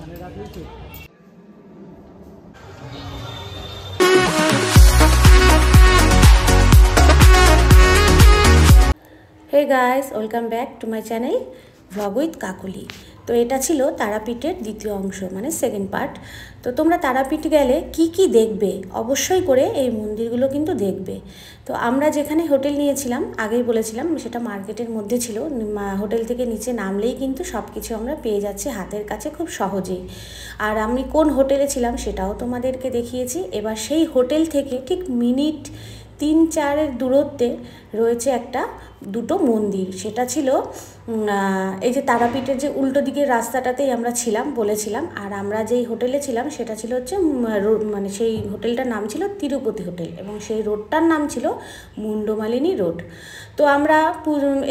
Hey guys, welcome back to my channel vlog with Kakuli. তো এটা ছিল তারাপীঠের দ্বিতীয় অংশ, মানে সেকেন্ড পার্ট। তো তোমরা তারাপীঠ গেলে কি কি দেখবে, অবশ্যই করে এই মন্দিরগুলো কিন্তু দেখবে। তো আমরা যেখানে হোটেল নিয়েছিলাম, আগেই বলেছিলাম, সেটা মার্কেটের মধ্যে ছিল। হোটেল থেকে নিচে নামলেই কিন্তু সব কিছু আমরা পেয়ে যাচ্ছি হাতের কাছে খুব সহজেই। আর আমি কোন হোটেলে ছিলাম সেটাও তোমাদেরকে দেখিয়েছি। এবার সেই হোটেল থেকে ঠিক মিনিট 3-4 দূরত্বে রয়েছে দুটো মন্দির। সেটা ছিল এই যে তারাপীঠের যে উল্টো দিকের রাস্তাটাতেই আমরা ছিলাম, বলেছিলাম। আর আমরা যেই হোটেলে ছিলাম সেটা ছিল হচ্ছে মানে সেই হোটেলটার নাম ছিল তিরুপতি হোটেল, এবং সেই রোডটার নাম ছিল মুন্ডমালিনী রোড। তো আমরা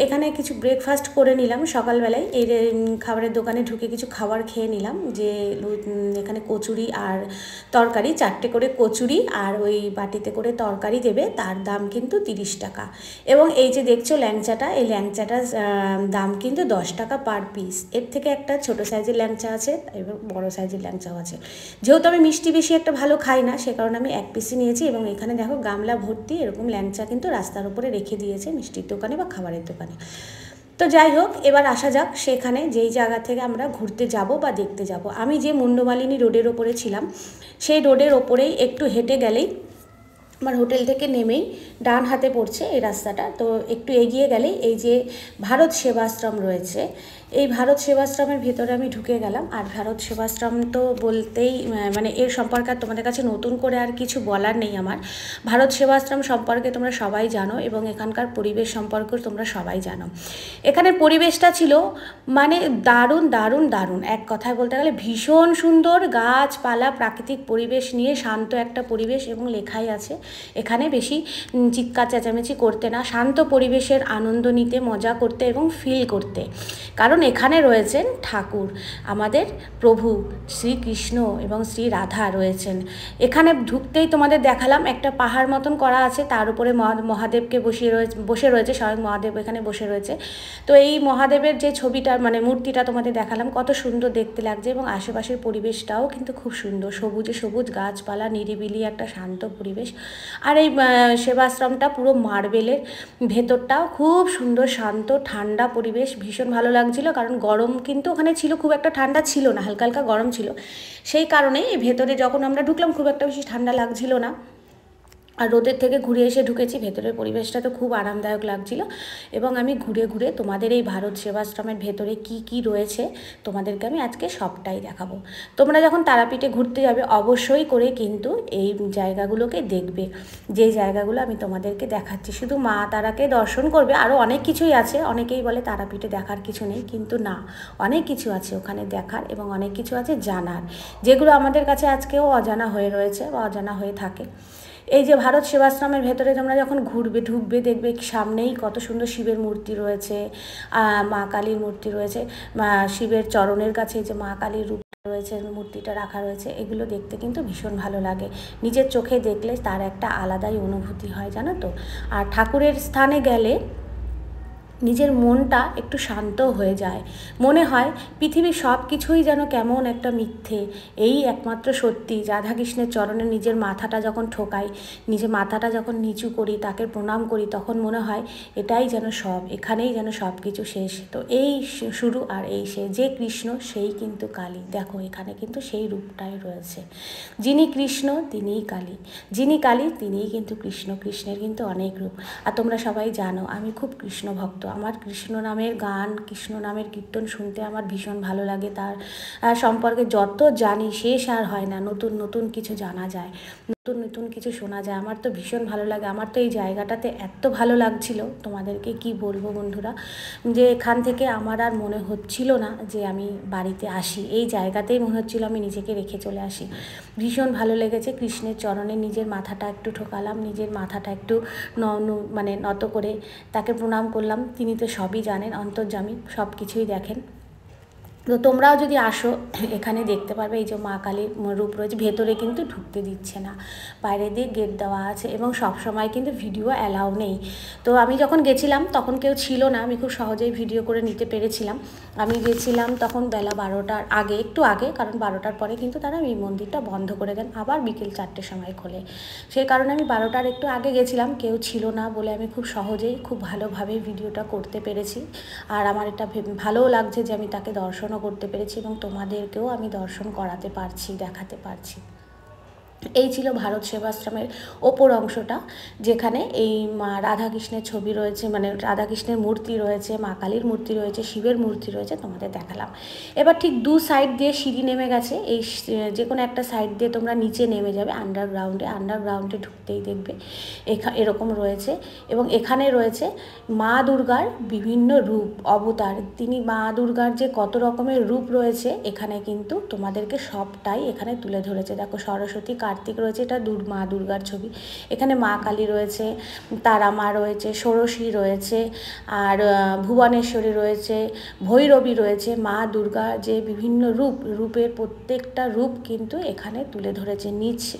এখানে কিছু ব্রেকফাস্ট করে নিলাম সকালবেলায়। এই খাবারের দোকানে ঢুকে কিছু খাবার খেয়ে নিলাম। যে এখানে কচুরি আর তরকারি, 4টে করে কচুরি আর ওই বাটিতে করে তরকারি দেবে, তার দাম কিন্তু 30 টাকা। এবং এই যে দেখছো ল্যাংচাটা, এই ল্যাংচাটার দাম কিন্তু 10 টাকা পার পিস। এর থেকে একটা ছোট সাইজের ল্যাংচা আছে এবং বড় সাইজের ল্যাংচাও আছে। যেহেতু আমি মিষ্টি বেশি একটা ভালো খাই না, সে কারণে আমি 1 পিসই নিয়েছি। এবং এখানে দেখো গামলা ভর্তি এরকম ল্যাংচা কিন্তু রাস্তার উপরে রেখে দিয়েছে মিষ্টির দোকানে বা খাবারের দোকানে। তো যাই হোক, এবার আসা যাক সেখানে যেই জায়গা থেকে আমরা ঘুরতে যাব বা দেখতে যাব। আমি যে মুন্ডমালিনী রোডের ওপরে ছিলাম, সেই রোডের ওপরেই একটু হেঁটে গেলেই আমার হোটেল থেকে নেমেই ডান হাতে পড়ছে এই রাস্তাটা। তো একটু এগিয়ে গেলেই এই যে ভারত সেবাশ্রম রয়েছে, এই ভারত সেবাশ্রমের ভেতরে আমি ঢুকে গেলাম। আর ভারত সেবাশ্রম তো বলতেই মানে এর সম্পর্কে তোমাদের কাছে নতুন করে আর কিছু বলার নেই আমার। ভারত সেবাশ্রম সম্পর্কে তোমরা সবাই জানো, এবং এখানকার পরিবেশ সম্পর্কেও তোমরা সবাই জানো। এখানের পরিবেশটা ছিল মানে দারুণ দারুণ দারুণ, এক কথায় বলতে গেলে ভীষণ সুন্দর। গাছপালা, প্রাকৃতিক পরিবেশ নিয়ে শান্ত একটা পরিবেশ, এবং লেখাই আছে এখানে বেশি চিৎকার চেঁচামেচি করতে না, শান্ত পরিবেশের আনন্দ নিতে, মজা করতে এবং ফিল করতে। কারণ এখানে রয়েছেন ঠাকুর, আমাদের প্রভু শ্রীকৃষ্ণ এবং শ্রী রাধা রয়েছেন। এখানে ঢুকতেই তোমাদের দেখালাম একটা পাহাড় মতন করা আছে, তার উপরে মহাদেবকে বসে রয়েছে স্বয়ং মহাদেব এখানে বসে রয়েছে। তো এই মহাদেবের যে ছবিটা মানে মূর্তিটা তোমাদের দেখালাম, কত সুন্দর দেখতে লাগছে। এবং আশেপাশের পরিবেশটাও কিন্তু খুব সুন্দর, সবুজে সবুজ গাছপালা, নিরিবিলি একটা শান্ত পরিবেশ। আর এই সেবাশ্রমটা পুরো মার্বেলের, ভেতরটাও খুব সুন্দর, শান্ত ঠান্ডা পরিবেশ, ভীষণ ভালো লাগছিল। কারণ গরম কিন্তু ওখানে ছিল, খুব একটা ঠান্ডা ছিল না, হালকা হালকা গরম ছিল। সেই কারণে এই ভেতরে যখন আমরা ঢুকলাম খুব একটা বেশি ঠান্ডা লাগছিল না। আর রোদের থেকে ঘুরে এসে ঢুকেছি, ভেতরের পরিবেশটা তো খুব আরামদায়ক লাগছিল। এবং আমি ঘুরে ঘুরে তোমাদের এই ভারত সেবাশ্রমের ভেতরে কি কি রয়েছে তোমাদেরকে আমি আজকে সবটাই দেখাবো। তোমরা যখন তারাপীঠে ঘুরতে যাবে অবশ্যই করে কিন্তু এই জায়গাগুলোকে দেখবে, যেই জায়গাগুলো আমি তোমাদেরকে দেখাচ্ছি। শুধু মা তারাকে দর্শন করবে, আরও অনেক কিছুই আছে। অনেকেই বলে তারাপীঠে দেখার কিছু নেই, কিন্তু না, অনেক কিছু আছে ওখানে দেখার, এবং অনেক কিছু আছে জানার, যেগুলো আমাদের কাছে আজকেও অজানা হয়ে রয়েছে বা অজানা হয়ে থাকে। এই যে ভারত সেবাশ্রমের ভেতরে তোমরা যখন ঢুকবে দেখবে সামনেই কত সুন্দর শিবের মূর্তি রয়েছে, মা কালীর মূর্তি রয়েছে, শিবের চরণের কাছে যে মা কালীর রূপ রয়েছে, মূর্তিটা রাখা রয়েছে। এগুলো দেখতে কিন্তু ভীষণ ভালো লাগে, নিজের চোখে দেখলে তার একটা আলাদাই অনুভূতি হয়, জানো তো। আর ঠাকুরের স্থানে গেলে নিজের মনটা একটু শান্ত হয়ে যায়, মনে হয় পৃথিবীর সব কিছুই যেন কেমন একটা মিথ্যে, এই একমাত্র সত্যি। রাধাকৃষ্ণের চরণে নিজের মাথাটা যখন ঠোকাই, নিজের মাথাটা যখন নিচু করি, তাকে প্রণাম করি, তখন মনে হয় এটাই যেন সব, এখানেই যেন সব কিছু শেষ। তো এই শুরু আর এই শেষ, যে কৃষ্ণ সেই কিন্তু কালী। দেখো এখানে কিন্তু সেই রূপটাই রয়েছে, যিনি কৃষ্ণ তিনিই কালী, যিনি কালী তিনিই কিন্তু কৃষ্ণ। কৃষ্ণের কিন্তু অনেক রূপ। আর তোমরা সবাই জানো আমি খুব কৃষ্ণ ভক্ত, আমার কৃষ্ণ নামের গান, কৃষ্ণ নামের কীর্তন শুনতে আমার ভীষণ ভালো লাগে। তার সম্পর্কে যত জানি শেষ আর হয় না, নতুন নতুন কিছু জানা যায়, নতুন নতুন কিছু শোনা যায়। আমার তো ভীষণ ভালো লাগে। আমার তো এই জায়গাটাতে এত ভালো লাগছিল, তোমাদেরকে কি বলবো বন্ধুরা, যে এখান থেকে আমার আর মনে হচ্ছিল না যে আমি বাড়িতে আসি। এই জায়গাতেই মনে হচ্ছিল আমি নিজেকে রেখে চলে আসি। ভীষণ ভালো লেগেছে। কৃষ্ণের চরণে নিজের মাথাটা একটু ঠোকালাম, নিজের মাথাটা একটু মানে নত করে তাকে প্রণাম করলাম। তিনি তো সবই জানেন, অন্তর্যামী, সব কিছুই দেখেন। তো তোমরাও যদি আসো এখানে দেখতে পারবে এই যে মা কালীর রূপ রয়েছে, ভেতরে কিন্তু ঢুকতে দিচ্ছে না, বাইরে দিয়ে গেট দেওয়া আছে এবং সব সময় কিন্তু ভিডিও অ্যালাউ নেই। তো আমি যখন গেছিলাম তখন কেউ ছিল না, আমি খুব সহজেই ভিডিও করে নিতে পেরেছিলাম। আমি গেছিলাম তখন বেলা 12টার আগে, একটু আগে, কারণ 12টার পরে কিন্তু তারা এই মন্দিরটা বন্ধ করে দেন, আবার বিকেল 4টের সময় খোলে। সেই কারণে আমি 12টার একটু আগে গেছিলাম, কেউ ছিল না বলে আমি খুব সহজেই খুব ভালোভাবে ভিডিওটা করতে পেরেছি। আর আমার এটা ভালোও লাগছে যে আমি তাকে দর্শনও করতে পেরেছি এবং তোমাদেরকেও আমি দর্শন করাতে পারছি, দেখাতে পারছি। এই ছিল ভারত সেবাশ্রমের ওপর অংশটা, যেখানে এই মা রাধাকৃষ্ণের ছবি রয়েছে, মানে রাধাকৃষ্ণের মূর্তি রয়েছে, মা কালীর মূর্তি রয়েছে, শিবের মূর্তি রয়েছে, তোমাদের দেখালাম। এবার ঠিক দু সাইড দিয়ে সিঁড়ি নেমে গেছে, এই যে কোনো একটা সাইড দিয়ে তোমরা নিচে নেমে যাবে আন্ডারগ্রাউন্ডে ঢুকতেই দেখবে এরকম রয়েছে। এবং এখানে রয়েছে মা দুর্গার বিভিন্ন রূপ, অবতার। তিনি মা দুর্গার যে কত রকমের রূপ রয়েছে এখানে কিন্তু তোমাদেরকে সবটাই এখানে তুলে ধরেছে। দেখো সরস্বতী, কার্তিক রয়েছে, এটা মা দুর্গার ছবি। এখানে মা কালী রয়েছে, তারা মা রয়েছে, ষোড়শী রয়েছে, আর ভুবনেশ্বরী রয়েছে, ভৈরবী রয়েছে। মা দুর্গা যে বিভিন্ন রূপের প্রত্যেকটা রূপ কিন্তু এখানে তুলে ধরেছে।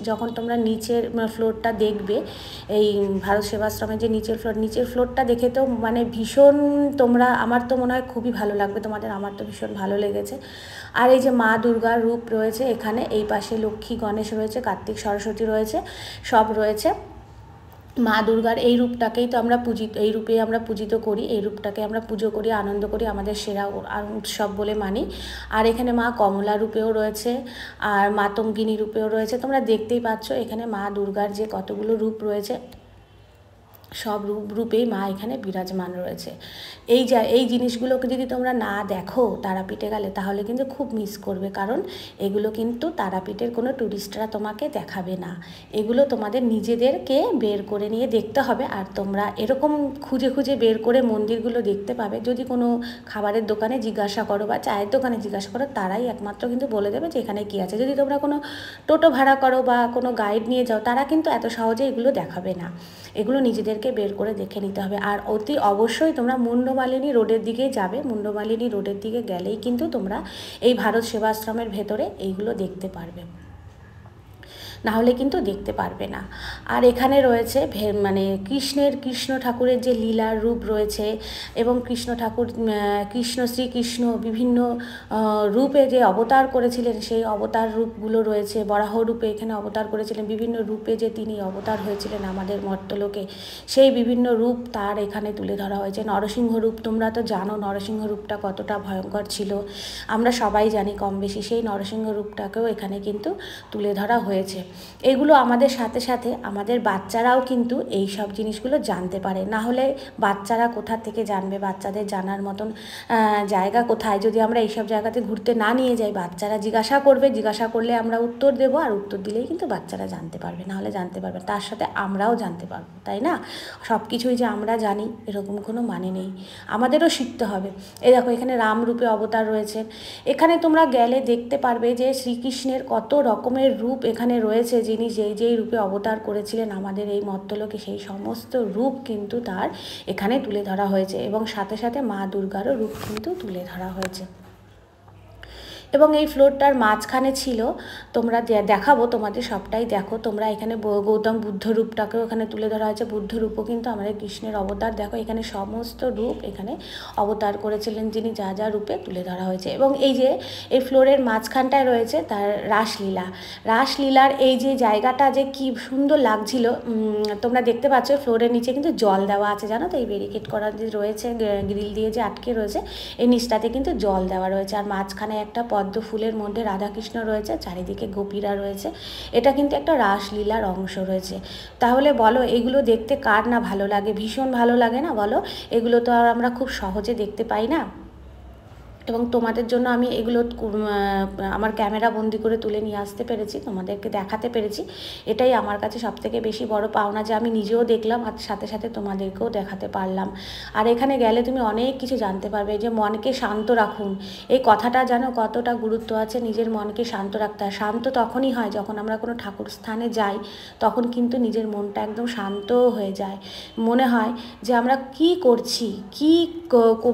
যখন তোমরা নিচের ফ্লোরটা দেখবে, এই ভারত সেবাশ্রমের যে নিচের ফ্লোরটা দেখে তো মানে ভীষণ, আমার তো মনে হয় খুবই ভালো লাগবে তোমাদের, আমার তো ভীষণ ভালো লেগেছে। আর এই যে মা দুর্গার রূপ রয়েছে এখানে, এই পাশে লক্ষ্মী গণেশ রয়েছে, কার্তিক সরস্বতী রয়েছে, সব রয়েছে। মা দুর্গার এই রূপটাকেই তো আমরা এই রূপেই আমরা পূজিত করি, এই রূপটাকে আমরা পুজো করি, আনন্দ করি, আমাদের সেরা উৎসব বলে মানি। আর এখানে মা কমলা রূপেও রয়েছে, আর মাতঙ্গিনী রূপেও রয়েছে। তোমরা দেখতেই পাচ্ছ এখানে মা দুর্গার যে কতগুলো রূপ রয়েছে, সব রূপেই মা এখানে বিরাজমান রয়েছে। এই জিনিসগুলোকে যদি তোমরা না দেখো তারাপীঠে গেলে, তাহলে কিন্তু খুব মিস করবে, কারণ এগুলো কিন্তু তারাপীঠের কোনো ট্যুরিস্টরা তোমাকে দেখাবে না। এগুলো তোমাদের নিজেদেরকে বের করে নিয়ে দেখতে হবে। আর তোমরা এরকম খুঁজে খুঁজে বের করে মন্দিরগুলো দেখতে পাবে। যদি কোনো খাবারের দোকানে জিজ্ঞাসা করো বা চায়ের দোকানে জিজ্ঞাসা করো, তারাই একমাত্র কিন্তু বলে দেবে যে এখানে কী আছে। যদি তোমরা কোনো টোটো ভাড়া করো বা কোনো গাইড নিয়ে যাও, তারা কিন্তু এত সহজে এগুলো দেখাবে না। এগুলো নিজেদেরকে বের করে দেখে নিতে হবে। আর অতি অবশ্যই তোমরা মুন্ডমালিনী রোডের দিকেই যাবে। মুন্ডমালিনী রোডের দিকে গেলেই কিন্তু তোমরা এই ভারত সেবাশ্রমের ভেতরে এইগুলো দেখতে পারবে, নাহলে কিন্তু দেখতে পারবে না। আর এখানে রয়েছে মানে কৃষ্ণ ঠাকুরের যে লীলার রূপ রয়েছে, এবং শ্রীকৃষ্ণ বিভিন্ন রূপে যে অবতার করেছিলেন, সেই অবতার রূপগুলো রয়েছে। বরাহ রূপে এখানে অবতার করেছিলেন, বিভিন্ন রূপে যে তিনি অবতার হয়েছিলেন আমাদের মর্ত্যলোকে, সেই বিভিন্ন রূপ তার এখানে তুলে ধরা হয়েছে। নরসিংহ রূপ, তোমরা তো জানো নরসিংহ রূপটা কতটা ভয়ঙ্কর ছিল, আমরা সবাই জানি কম বেশি। সেই নরসিংহ রূপটাকেও এখানে কিন্তু তুলে ধরা হয়েছে। এগুলো আমাদের সাথে সাথে আমাদের বাচ্চারাও কিন্তু এই সব জিনিসগুলো জানতে পারে, না হলে বাচ্চারা কোথা থেকে জানবে? বাচ্চাদের জানার মতন জায়গা কোথায়? যদি আমরা এইসব জায়গাতে ঘুরতে না নিয়ে যাই, বাচ্চারা জিজ্ঞাসা করবে, জিজ্ঞাসা করলে আমরা উত্তর দেবো, আর উত্তর দিলেই কিন্তু বাচ্চারা জানতে পারবে, না হলে জানতে পারবে। তার সাথে আমরাও জানতে পারবো, তাই না? সব কিছুই যে আমরা জানি এরকম কোনো মানে নেই, আমাদেরও শিখতে হবে। এই দেখো এখানে রাম রূপে অবতার রয়েছেন। এখানে তোমরা গেলে দেখতে পারবে যে শ্রীকৃষ্ণের কত রকমের রূপ এখানে রয়েছে। যিনি যেই রূপে অবতার করেছিলেন আমাদের এই মর্ত্যলোকে, সেই সমস্ত রূপ কিন্তু তার এখানে তুলে ধরা হয়েছে, এবং সাথে সাথে মা দুর্গারও রূপ কিন্তু তুলে ধরা হয়েছে। এবং এই ফ্লোরটার মাঝখানে ছিল, তোমরা দেখাবো তোমাদের, সবটাই দেখো তোমরা। এখানে গৌতম বুদ্ধ রূপটাকেও এখানে তুলে ধরা হয়েছে। বুদ্ধ রূপও কিন্তু আমাদের কৃষ্ণের অবতার। দেখো এখানে সমস্ত রূপ এখানে অবতার করেছিলেন যিনি, যা যা রূপে তুলে ধরা হয়েছে। এবং এই যে এই ফ্লোরের মাঝখানটায় রয়েছে তার রাসলীলার এই যে জায়গাটা যে কি সুন্দর লাগছিল, তোমরা দেখতে পাচ্ছ ফ্লোরের নিচে কিন্তু জল দেওয়া আছে, জানো তো? এই ব্যারিকেড করা যে রয়েছে, গ্রিল দিয়ে যে আটকে রয়েছে, এই নিচটাতে কিন্তু জল দেওয়া রয়েছে। আর মাঝখানে একটা পদ্ম ফুলের মধ্যে রাধাকৃষ্ণ রয়েছে, চারিদিকে গোপীরা রয়েছে। এটা কিন্তু একটা রাসলীলার অংশ রয়েছে। তাহলে বলো এগুলো দেখতে কার না ভালো লাগে? ভীষণ ভালো লাগে না বলো? এগুলো তো আর আমরা খুব সহজে দেখতে পাই না। এবং তোমাদের জন্য আমি এগুলো আমার ক্যামেরা বন্দি করে তুলে নিয়ে আসতে পেরেছি, তোমাদেরকে দেখাতে পেরেছি। এটাই আমার কাছে সবথেকে বেশি বড় পাওনা, যে আমি নিজেও দেখলাম আর সাথে সাথে তোমাদেরকেও দেখাতে পারলাম। আর এখানে গেলে তুমি অনেক কিছু জানতে পারবে, যে মনকে শান্ত রাখুন। এই কথাটা জানো কতটা গুরুত্ব আছে? নিজের মনকে শান্ত রাখতে হয়। শান্ত তখনই হয় যখন আমরা কোনো ঠাকুর স্থানে যাই, তখন কিন্তু নিজের মনটা একদম শান্ত হয়ে যায়। মনে হয় যে আমরা কি করছি,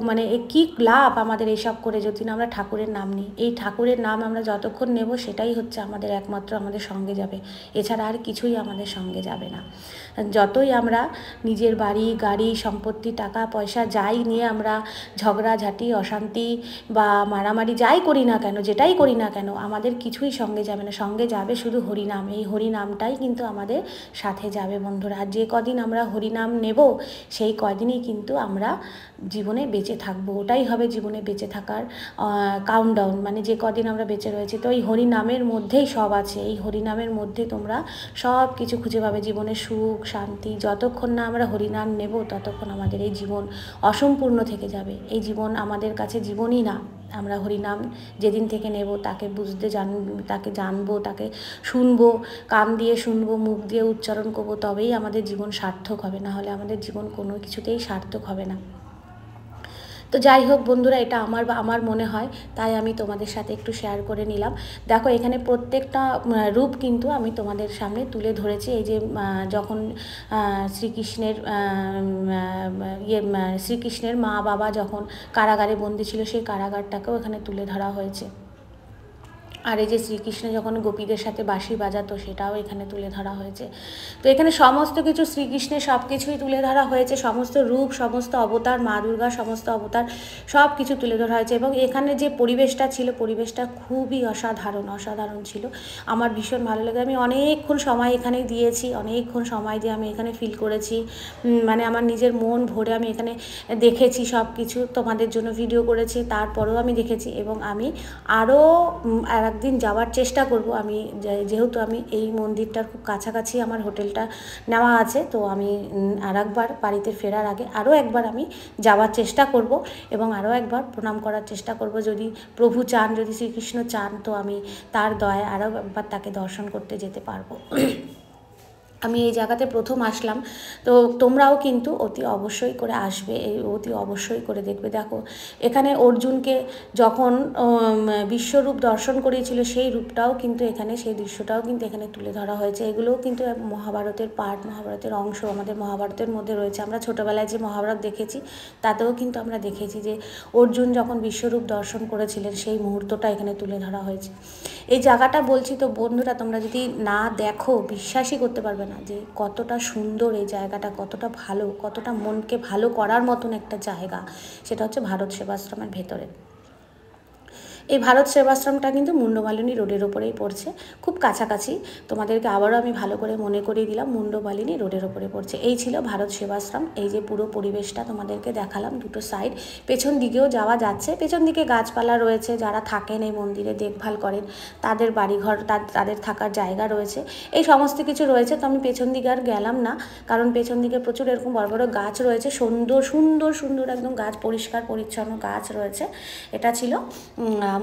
মানে কি লাভ আমাদের এইসব করে যদি না আমরা ঠাকুরের নাম নিই। এই ঠাকুরের নাম আমরা যতক্ষণ নেব সেটাই হচ্ছে আমাদের একমাত্র আমাদের সঙ্গে যাবে, এছাড়া আর কিছুই আমাদের সঙ্গে যাবে না। যতই আমরা নিজের বাড়ি গাড়ি সম্পত্তি টাকা পয়সা যাই নিয়ে আমরা ঝগড়াঝাটি অশান্তি বা মারামারি যাই করি না কেন, যেটাই করি না কেন, আমাদের কিছুই সঙ্গে যাবে না। সঙ্গে যাবে শুধু হরিনাম। এই হরিনামটাই কিন্তু আমাদের সাথে যাবে বন্ধুরা। আর যে কদিন আমরা হরিনাম নেব সেই কদিনই কিন্তু আমরা জীবনে বেঁচে থাকবো। ওটাই হবে জীবনে বেঁচে থাকার কাউন্টডাউন, মানে যে কদিন আমরা বেঁচে রয়েছি। তো এই হরিনামের মধ্যেই সব আছে। এই হরিনামের মধ্যে তোমরা সব কিছু খুঁজে পাবে, জীবনের সুখ শান্তি। যতক্ষণ না আমরা হরিনাম নেব ততক্ষণ আমাদের এই জীবন অসম্পূর্ণ থেকে যাবে। এই জীবন আমাদের কাছে জীবনই না। আমরা হরিনাম যেদিন থেকে নেব তাকে বুঝতে তাকে জানবো, তাকে শুনবো, কান দিয়ে শুনবো, মুখ দিয়ে উচ্চারণ করবো, তবেই আমাদের জীবন সার্থক হবে। না হলে আমাদের জীবন কোনো কিছুতেই সার্থক হবে না। তো যাই হোক বন্ধুরা, এটা আমার মনে হয়, তাই আমি তোমাদের সাথে একটু শেয়ার করে নিলাম। দেখো এখানে প্রত্যেকটা রূপ কিন্তু আমি তোমাদের সামনে তুলে ধরেছি। এই যে যখন শ্রীকৃষ্ণের মা বাবা যখন কারাগারে বন্দী ছিল, সেই কারাগারটাকেও এখানে তুলে ধরা হয়েছে। আর এই যে শ্রীকৃষ্ণ যখন গোপীদের সাথে বাঁশি বাজাতো সেটাও এখানে তুলে ধরা হয়েছে। তো এখানে সমস্ত কিছু শ্রীকৃষ্ণের সব কিছুই তুলে ধরা হয়েছে, সমস্ত রূপ, সমস্ত অবতার, মা দুর্গার সমস্ত অবতার সব কিছু তুলে ধরা হয়েছে। এবং এখানে যে পরিবেশটা ছিল, পরিবেশটা খুবই অসাধারণ ছিল। আমার ভীষণ ভালো লাগে। আমি অনেকক্ষণ সময় এখানে দিয়েছি, অনেকক্ষণ সময় দিয়ে আমি এখানে ফিল করেছি, মানে আমার নিজের মন ভরে আমি এখানে দেখেছি সব কিছু। তোমাদের জন্য ভিডিও করেছি, তারপরেও আমি দেখেছি। এবং আমি আরও একদিন যাওয়ার চেষ্টা করব। আমি যেহেতু আমি এই মন্দিরটার খুব কাছাকাছি আমার হোটেলটা নেওয়া আছে, তো আমি আর একবার বাড়িতে ফেরার আগে আরও একবার আমি যাওয়ার চেষ্টা করব এবং আরও একবার প্রণাম করার চেষ্টা করব। যদি প্রভু চান, যদি শ্রীকৃষ্ণ চান, তো আমি তার দয়ায় আরও একবার তাকে দর্শন করতে যেতে পারবো। আমি এই জায়গাতে প্রথম আসলাম, তো তোমরাও কিন্তু অতি অবশ্যই করে আসবে, অতি অবশ্যই করে দেখবে। দেখো এখানে অর্জুনকে যখন বিশ্বরূপ দর্শন করিয়েছিল, সেই রূপটাও কিন্তু এখানে, সেই দৃশ্যটাও কিন্তু এখানে তুলে ধরা হয়েছে। এগুলোও কিন্তু মহাভারতের পার্ট, মহাভারতের অংশ, আমাদের মহাভারতের মধ্যে রয়েছে। আমরা ছোটোবেলায় যে মহাভারত দেখেছি তাতেও কিন্তু আমরা দেখেছি যে অর্জুন যখন বিশ্বরূপ দর্শন করেছিলেন সেই মুহূর্তটা এখানে তুলে ধরা হয়েছে। এই জায়গাটা বলছি তো বন্ধুরা, তোমরা যদি না দেখো বিশ্বাসই করতে পারবে না যে কতটা সুন্দর এই জায়গাটা, কতটা ভালো, কতটা মনকে ভালো করার মতন একটা জায়গা। সেটা হচ্ছে ভারত সেবাশ্রমের ভেতরে। এই ভারত সেবাশ্রমটা কিন্তু মুন্ডমালিনী রোডের ওপরেই পড়ছে, খুব কাছাকাছি। তোমাদেরকে আবারও আমি ভালো করে মনে করিয়ে দিলাম, মুন্ডমালিনী রোডের ওপরে পড়ছে। এই ছিল ভারত সেবাশ্রম। এই যে পুরো পরিবেশটা তোমাদেরকে দেখালাম, দুটো সাইড। পেছন দিকেও যাওয়া যাচ্ছে, পেছন দিকে গাছপালা রয়েছে, যারা থাকেন এই মন্দিরে দেখভাল করেন তাদের বাড়িঘর, তাদের থাকার জায়গা রয়েছে, এই সমস্ত কিছু রয়েছে। তো আমি পেছন দিকে আর গেলাম না, কারণ পেছন দিকে প্রচুর এরকম বড় বড় গাছ রয়েছে, সুন্দর সুন্দর সুন্দর একদম গাছ, পরিষ্কার পরিচ্ছন্ন গাছ রয়েছে। এটা ছিল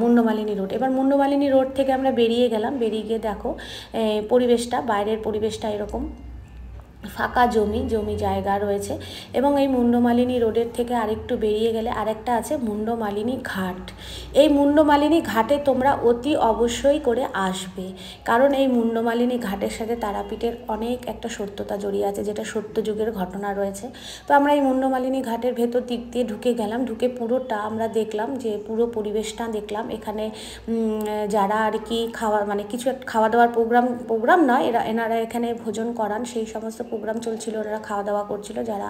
মুন্ডমালিনী রোড। এবার মুন্ডমালিনী রোড থেকে আমরা বেরিয়ে গেলাম। বেরিয়ে গিয়ে দেখো পরিবেশটা, বাইরের পরিবেশটা এরকম ফাঁকা জমি জায়গা রয়েছে। এবং এই মুন্ডমালিনী রোডের থেকে আরেকটু বেরিয়ে গেলে আরেকটা আছে মুন্ডমালিনী ঘাট। এই মুন্ডমালিনী ঘাটে তোমরা অতি অবশ্যই করে আসবে, কারণ এই মুন্ডমালিনী ঘাটের সাথে তারাপীঠের অনেক একটা সত্যতা জড়িয়ে আছে, যেটা সত্যযুগের ঘটনা রয়েছে। তো আমরা এই মুন্ডমালিনী ঘাটের ভেতর দিক দিয়ে ঢুকে গেলাম। ঢুকে পুরোটা আমরা দেখলাম, যে পুরো পরিবেশটা দেখলাম। এখানে যারা আর কি মানে কিছু একটা খাওয়া দাওয়ার প্রোগ্রাম নয়, এনারা এখানে ভোজন করান, সেই সমস্ত প্রোগ্রাম চলছিল, ওনারা খাওয়া দাওয়া করছিল। যারা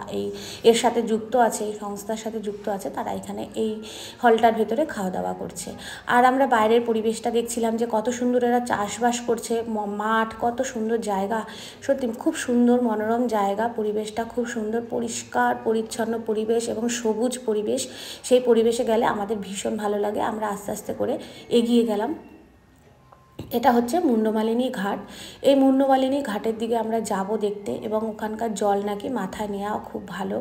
এর সাথে যুক্ত আছে, এই সংস্থার সাথে যুক্ত আছে, তারা এখানে এই হলটার ভেতরে খাওয়া দাওয়া করছে। আর আমরা বাইরের পরিবেশটা দেখছিলাম, যে কত সুন্দর এরা চাষবাস করছে, মাঠ, কত সুন্দর জায়গা, সত্যি খুব সুন্দর মনোরম জায়গা। পরিবেশটা খুব সুন্দর, পরিষ্কার পরিচ্ছন্ন পরিবেশ এবং সবুজ পরিবেশ। সেই পরিবেশে গেলে আমাদের ভীষণ ভালো লাগে। আমরা আস্তে আস্তে করে এগিয়ে গেলাম। এটা হচ্ছে মুন্ডমালিনী ঘাট। এই মুন্ডমালিনী ঘাটের দিকে আমরা যাব দেখতে, এবং ওখানকার জল নাকি মাথায় নেওয়া খুব ভালো।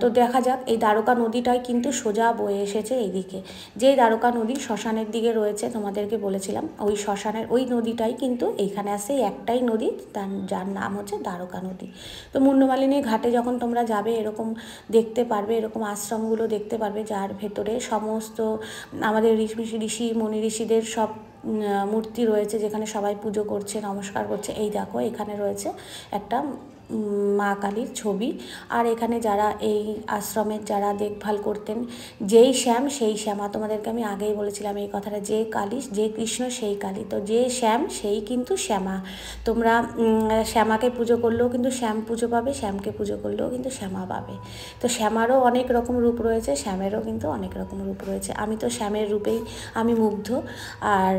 তো দেখা যাক। এই দ্বারকা নদীটাই কিন্তু সোজা বয়ে এসেছে এইদিকে। যেই দ্বারকা নদী শ্মশানের দিকে রয়েছে, তোমাদেরকে বলেছিলাম, ওই শ্মশানের ওই নদীটাই কিন্তু এইখানে আসে, একটাই নদী, যার নাম হচ্ছে দ্বারকা নদী। তো মুন্ডমালিনী ঘাটে যখন তোমরা যাবে, এরকম দেখতে পারবে, এরকম আশ্রমগুলো দেখতে পারবে, যার ভেতরে সমস্ত আমাদের ঋষি মুনি ঋষিদের সব মূর্তি রয়েছে, যেখানে সবাই পুজো করছে, নমস্কার করছে। এই দেখো এখানে রয়েছে একটা মা কালীর ছবি। আর এখানে যারা এই আশ্রমের যারা দেখভাল করতেন, যেই শ্যাম সেই শ্যামা, তোমাদেরকে আমি আগেই বলেছিলাম এই কথাটা, যে কালী যে কৃষ্ণ সেই কালী, তো যে শ্যাম সেই কিন্তু শ্যামা। তোমরা শ্যামাকে পুজো করলেও কিন্তু শ্যাম পুজো পাবে, শ্যামকে পুজো করলেও কিন্তু শ্যামা পাবে। তো শ্যামারও অনেক রকম রূপ রয়েছে, শ্যামেরও কিন্তু অনেক রকম রূপ রয়েছে। আমি তো শ্যামের রূপেই আমি মুগ্ধ, আর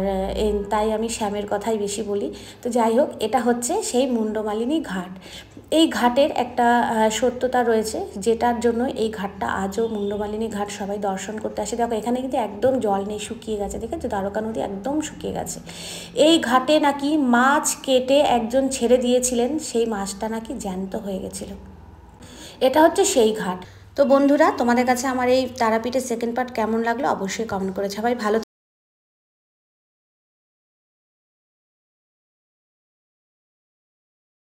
তাই আমি শ্যামের কথাই বেশি বলি। তো যাই হোক, এটা হচ্ছে সেই মুন্ডমালিনী ঘাট। এই ঘাটের একটা সত্যতা রয়েছে, যেটার জন্য এই ঘাটটা আজও মুন্ডমালিনী ঘাট সবাই দর্শন করতে আসে। দেখো এখানে কিন্তু একদম জল নেই, শুকিয়ে গেছে, দেখেছো দ্বারকা নদী একদম শুকিয়ে গেছে। এই ঘাটে নাকি মাছ কেটে একজন ছেড়ে দিয়েছিলেন, সেই মাছটা নাকি জ্যান্ত হয়ে গেছিল। এটা হচ্ছে সেই ঘাট। তো বন্ধুরা, তোমাদের কাছে আমার এই তারাপীঠের সেকেন্ড পার্ট কেমন লাগলো অবশ্যই কমেন্ট করে। সবাই ভালো